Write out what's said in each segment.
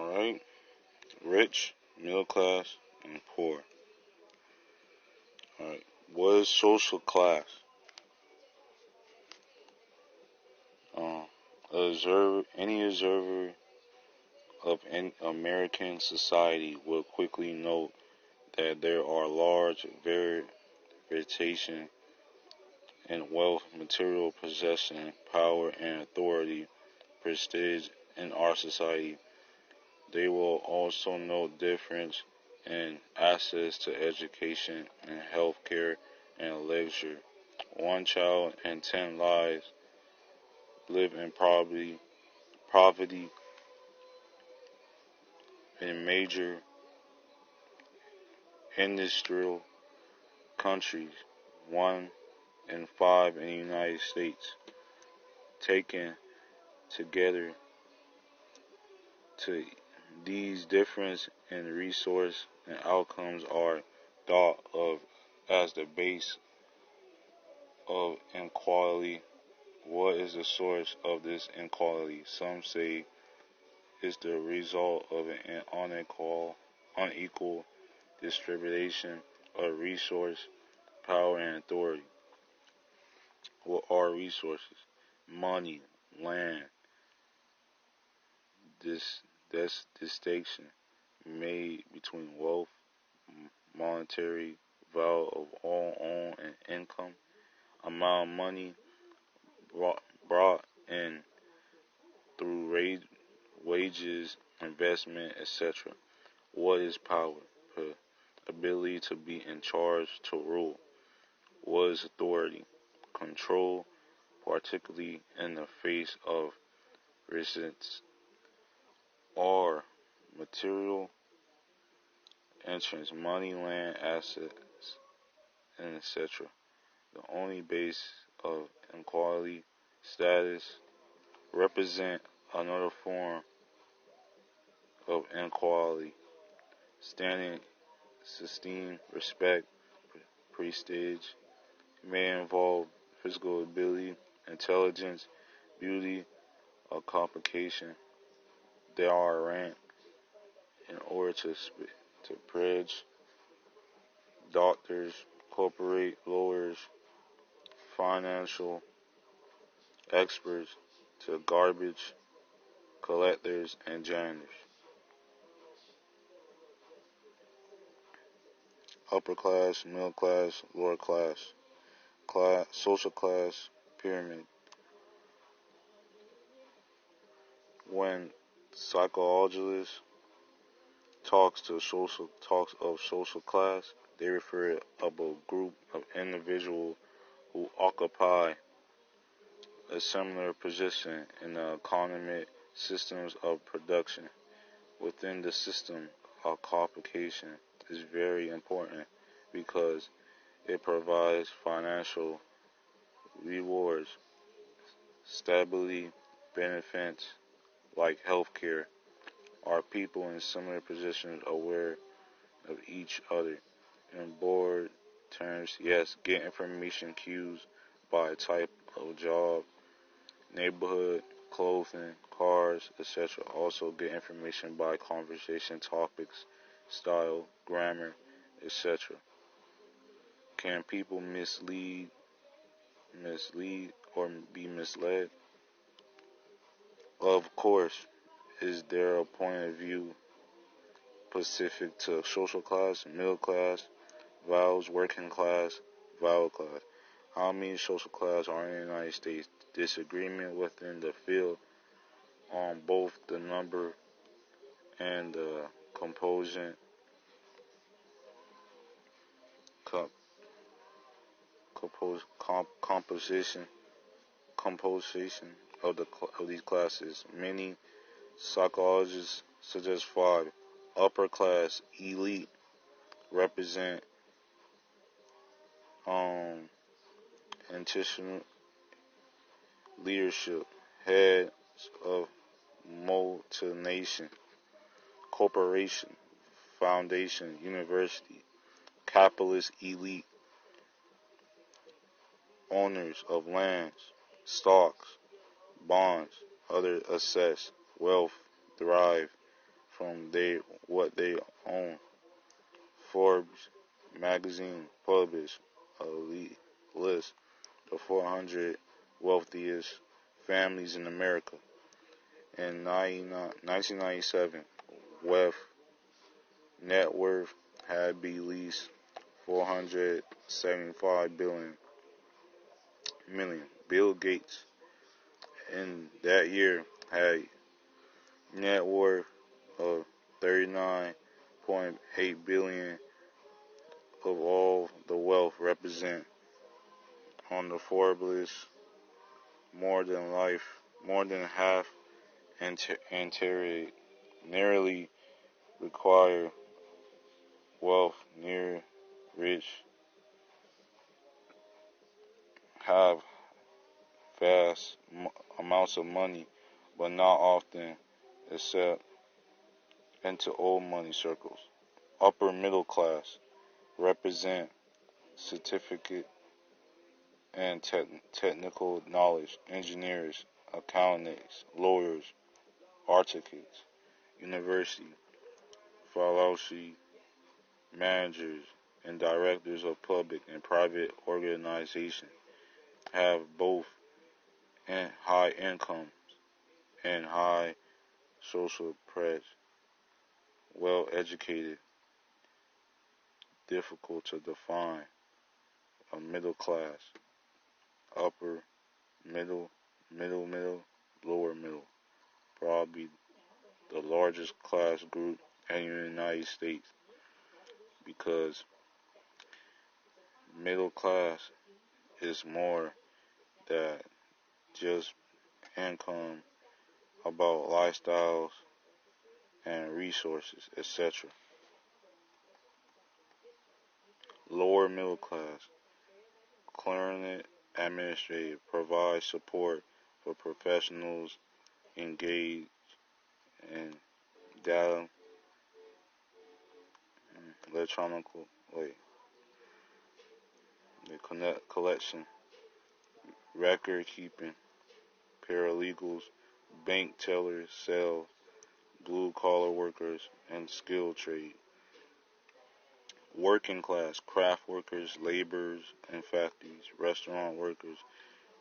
Alright? Rich, middle class, and poor. Alright. What is social class? Uh, any observer of American society will quickly note that there are large variation in wealth, material possession, power, and authority, prestige in our society. They will also note difference in access to education and health care and leisure. One child in 10 lives live in poverty in major industrial countries. 1 in 5 in the United States. Taken together, to these differences in resource and outcomes are thought of as the base of inequality. What is the source of this inequality? Some say it's the result of an unequal distribution of resource, power, and authority. What are resources? Money, land. This distinction made between wealth, monetary value of all own and income, amount of money brought in through wages, investment, etc. What is power? Ability to be in charge, to rule. What is authority? Control, particularly in the face of resistance. Or material entrance, money, land, assets, and etc. The only base of inequality status represent another form of inequality. Standing, esteem, respect, prestige may involve physical ability, intelligence, beauty, or complication. They are ranked in order to bridge doctors, corporate lawyers, financial experts, to garbage collectors and janitors. Upper class, middle class, lower class, social class, pyramid. When psychologists talks of social class, they refer of a group of individuals who occupy a similar position in the economic systems of production. Within the system, occupation is very important because it provides financial rewards, stability, benefits like health care. Are people in similar positions aware of each other? In broad terms, yes, get information cues by type of job, neighborhood, clothing, cars, etc. Also get information by conversation topics, style, grammar, etc. Can people mislead or be misled? Of course. Is there a point of view specific to social class, middle class, vowels, working class, vowel class? How many social classes are in the United States? Disagreement within the field on both the number and the composition of these classes. Many psychologists suggest 5. Upper class, elite, represent intentional leadership, heads of multinational corporation, foundation, university, capitalist elite, owners of lands, stocks, bonds, other assets, wealth, thrive, from what they own. Forbes magazine published a list of 400 wealthiest families in America. In 1997, wealth net worth had be least 475 million. Bill Gates in that year had net worth of 39.8 billion of all the wealth represent on the Forbes list, more than half nearly require wealth near rich have vast amounts of money, but not often accept into old money circles. Upper middle class represent certificate and technical knowledge, engineers, accountants, lawyers, architects, university, philosophy, managers, and directors of public and private organizations have both high incomes and high social pressure, well educated, difficult to define, a middle class, upper middle, lower middle, probably the largest class group in the United States, because middle class is more than just income, about lifestyles and resources, etc. Lower middle class, clearing administrative, provides support for professionals engaged in data, electronic collection, record keeping, paralegals, bank tellers, sales, blue collar workers, and skilled trade. Working class, craft workers, laborers in factories, restaurant workers,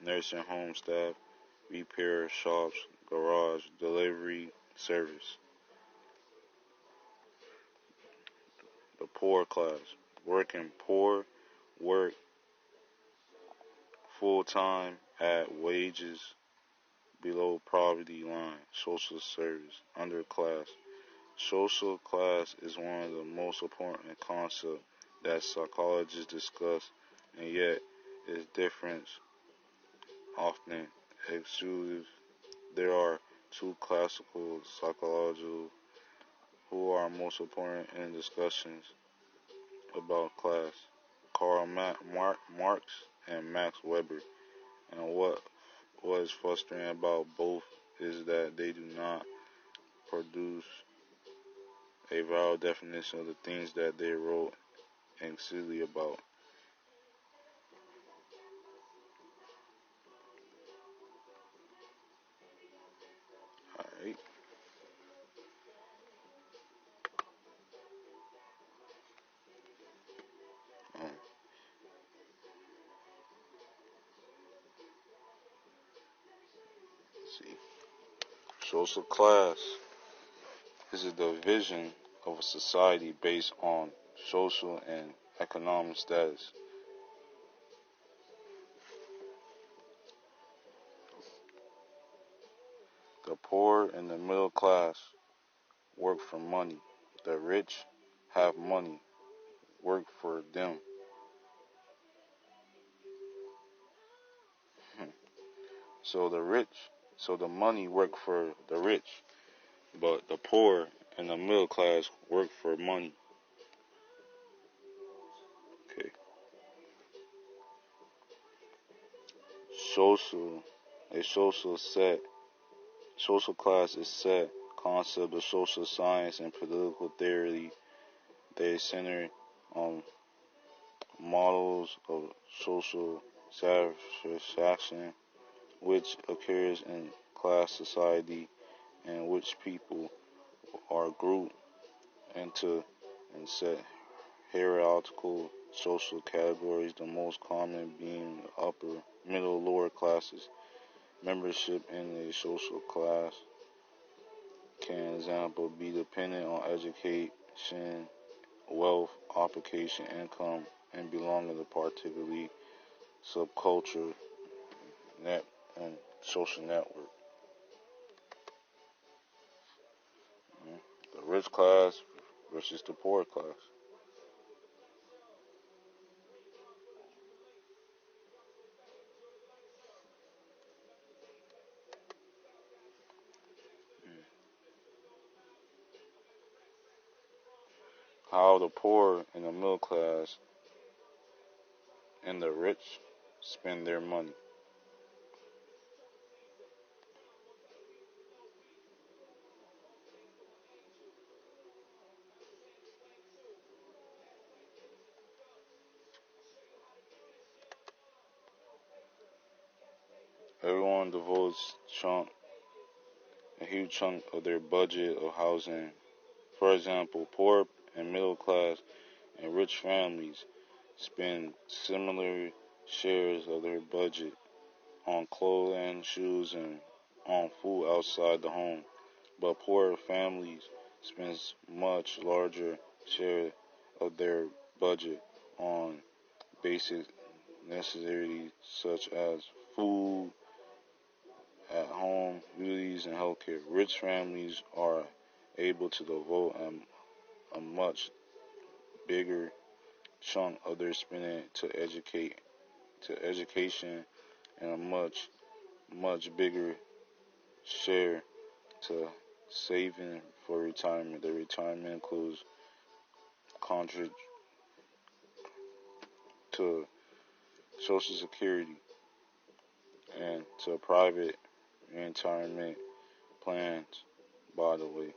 nursing home staff, repair shops, garage, delivery service. The poor class, working poor, work full time at wages below poverty line, social service, underclass. Social class is one of the most important concepts that psychologists discuss, and yet its difference often exclusive. There are two classical psychologists who are most important in discussions about class: Karl Marx and Max Weber. And what is frustrating about both is that they do not produce a valid definition of the things that they wrote anxiously about. Alright. Um, see. Social class is a division of a society based on social and economic status. The poor and the middle class work for money. The rich have money, work for them. So the money work for the rich, but the poor and the middle class work for money. Okay. Social, a social class is set concept of social science and political theory. They center on models of social satisfaction, which occurs in class society, in which people are grouped into and set hierarchical social categories, the most common being the upper, middle, lower classes. Membership in a social class can, example, be dependent on education, wealth, occupation, income, and belonging to particularly subculture net and social network. The rich class versus the poor class. How the poor and the middle class and the rich spend their money. Everyone devotes a huge chunk of their budget of housing. For example, poor and middle class and rich families spend similar shares of their budget on clothes and shoes and on food outside the home. But poorer families spend much larger share of their budget on basic necessities such as food, at home, duties, and healthcare. Rich families are able to devote a much bigger chunk of their spending to education and a much bigger share to saving for retirement. The retirement includes contribute to Social Security and to private retirement plans, by the way.